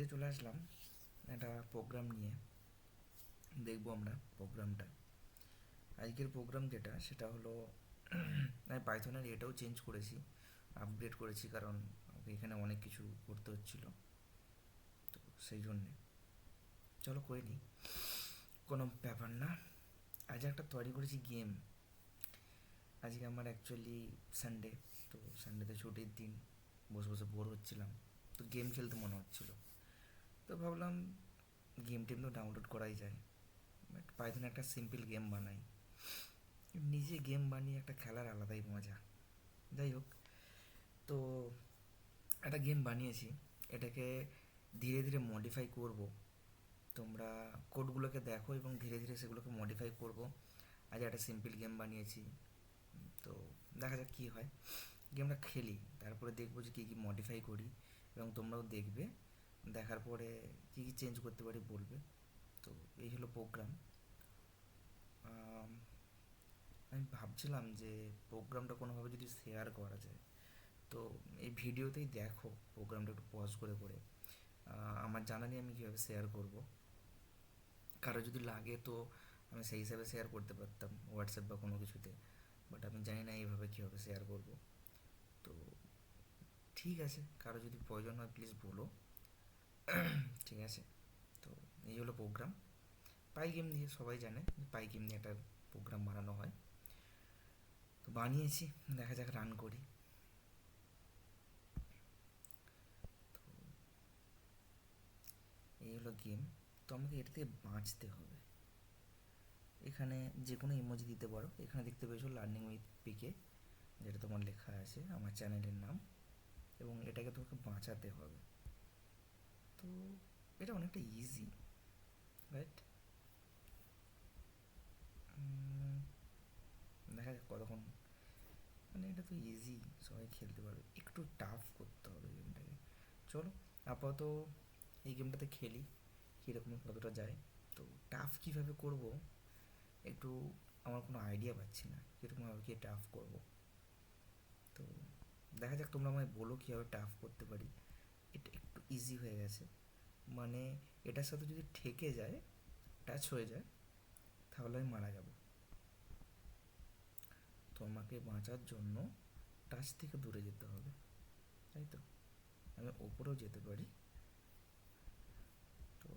আজকে চলে আসলাম একটা প্রোগ্রাম নিয়ে। দেখবো আমরা প্রোগ্রামটা। আজকের প্রোগ্রাম যেটা সেটা হলো আমি পাইথনের এটাও চেঞ্জ করেছি, আপগ্রেড করেছি, কারণ এখানে অনেক কিছু করতে হচ্ছিলো, তো সেই জন্যে চলো করে নিই, কোনো ব্যাপার না। আজ একটা তৈরি করেছি গেম। আজকে আমার অ্যাকচুয়ালি সানডে, তো সানডেতে ছুটির দিন, বসে বসে বোর হচ্ছিলাম, তো গেম খেলতে মনে হচ্ছিলো। তো ভাবলাম গেম টেম তো ডাউনলোড করাই যায়, বাট পাইথনে একটা সিম্পল গেম বানাই। নিজে গেম বানিয়ে একটা খেলার আলাদাই মজা। যাই হোক, তো একটা গেম বানিয়েছি, এটাকে ধীরে ধীরে মডিফাই করব। তোমরা কোডগুলোকে দেখো এবং ধীরে ধীরে সেগুলোকে মডিফাই করব। আজ একটা সিম্পল গেম বানিয়েছি, তো দেখা যাক কী হয়। গেমটা খেলি, তারপরে দেখবো যে কী কী মডিফাই করি, এবং তোমরাও দেখবে, দেখার পরে কী কী চেঞ্জ করতে পারি বলবে। তো এই হলো প্রোগ্রাম। আমি ভাবছিলাম যে প্রোগ্রামটা কোনোভাবে যদি শেয়ার করা যায়, তো এই ভিডিওতেই দেখো প্রোগ্রামটা একটু পজ করে করে। আমার জানা নেই আমি কীভাবে শেয়ার করব, কারো যদি লাগে তো আমি সেই হিসাবে শেয়ার করতে পারতাম হোয়াটসঅ্যাপ বা কোনো কিছুতে, বাট আমি জানি না এইভাবে কীভাবে শেয়ার করব। তো ঠিক আছে, কারো যদি প্রয়োজন হয় প্লিজ বলো। ঠিক আছে, তো এই হলো প্রোগ্রাম। পাই গেম দিয়ে, সবাই জানে পাই গেম দিয়ে একটা প্রোগ্রাম বানানো হয়। তো বানিয়েছি, দেখা যাক রান করি। এই হলো গেম। তো আমাকে এটা থেকে বাঁচতে হবে। এখানে যে কোনো ইমোজি দিতে পারো। এখানে দেখতে পেয়েছো লার্নিং উইথ পিকে, যেটা তোমার লেখা আছে আমার চ্যানেলের নাম, এবং এটাকে তোমাকে বাঁচাতে হবে। তো এটা অনেকটা ইজি, রাইট? দেখা যাক কতক্ষণ, মানে এটা তো ইজি, সবাই খেলতে পারবে। একটু টাফ করতে হবে গেমটাকে। চলো আপাতত এই গেমটাতে খেলি, কীরকম কতটা যায়। তো টাফ কীভাবে করব একটু, আমার কোনো আইডিয়া পাচ্ছি না কীরকমভাবে কী টাফ করব। তো দেখা যাক, তোমরা আমায় বলো কীভাবে টাফ করতে পারি। এটা একটু ইজি হয়ে গেছে, মানে এটার সাথে যদি ঠেকে যায়, টাচ হয়ে যায়, তাহলে আমি মারা যাব। তো আমাকে বাঁচার জন্য টাচ থেকে দূরে যেতে হবে, তাই তো? আমি ওপরেও যেতে পারি, তো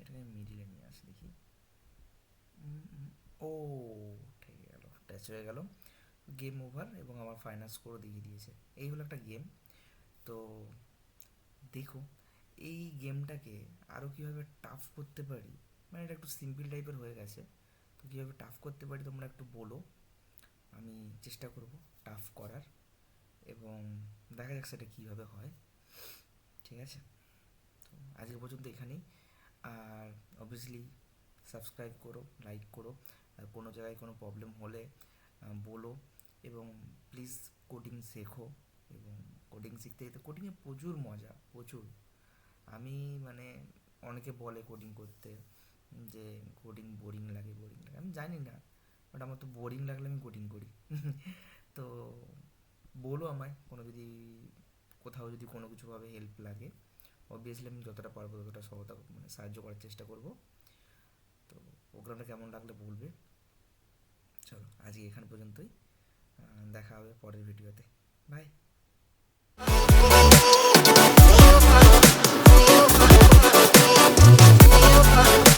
এটাকে আমি মিডিলে নিয়ে আসি দেখি। ও, ঠিক গেল, টাচ হয়ে গেল। গেম ওভার, এবং আমার ফাইনাল স্কোরও দেখিয়ে দিয়েছে। এই হলো একটা গেম। তো দেখো এই গেমটাকে আরও কীভাবে টাফ করতে পারি, মানে এটা একটু সিম্পল টাইপের হয়ে গেছে, তো কীভাবে টাফ করতে পারি তোমরা একটু বলো, আমি চেষ্টা করব টাফ করার, এবং দেখা যাক সেটা কীভাবে হয়। ঠিক আছে, তো আজকে পর্যন্ত এখানেই। আর অবভিয়াসলি সাবস্ক্রাইব করো, লাইক করো, আর কোনো জায়গায় কোনো প্রবলেম হলে বলো, এবং প্লিজ কোডিং শেখো। এবং কোডিং শিখতে যেতে, কোডিংয়ে প্রচুর মজা, প্রচুর। আমি মানে অনেকে বলে কোডিং করতে যে কোডিং বোরিং লাগে, বোরিং লাগে, আমি জানি না, বাট আমার তো বোরিং লাগলে আমি কোডিং করি। তো বলো আমায় কোনো, যদি কোথাও যদি কোনো কিছুভাবে হেল্প লাগে, অবভিয়াসলি আমি যতটা পারবো ততটা সহায়তা, মানে সাহায্য করার চেষ্টা করব। তো প্রোগ্রামটা কেমন লাগলে বলবে। চলো আজকে এখান পর্যন্তই, দেখা হবে পরের ভিডিওতে। বাই।